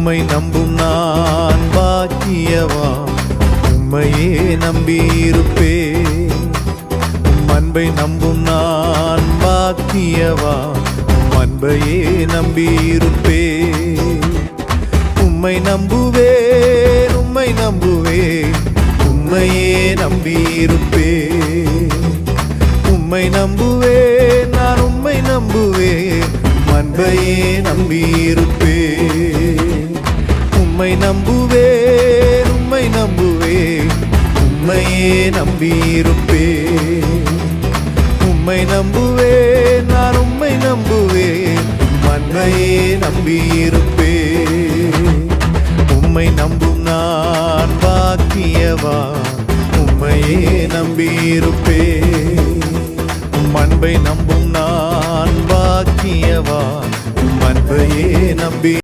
உம்மை நம்பும் நான் பாக்கியவான், உம்மையே நம்பியிருப்பேன். உம் அன்பை நம்பும் நான் பாக்கியவான், உம் அன்பையே நம்பியிருப்பேன். உம்மை நம்புவேன், உம்மை நம்புவேன், உம்மையே நம்பியிருப்பேன். உம்மை நம்புவேன், நான் உம்மை நம்புவேன், அன்பையே நம்பியிருப்பேன். உம்மை நம்புவேன், உம்மை நம்புவேன், உம்மையே நம்பியிருப்பேன். உம்மை நம்புவேன், நான் உம்மை நம்புவேன், அன்பையே நம்பியிருப்பேன். உம்மை நம்பும் நான் பாக்கியவான், உம்மையே நம்பியிருப்பேன். உம் அன்பை நம்பும் நான் பாக்கியவான், உம் அன்பையே நம்பி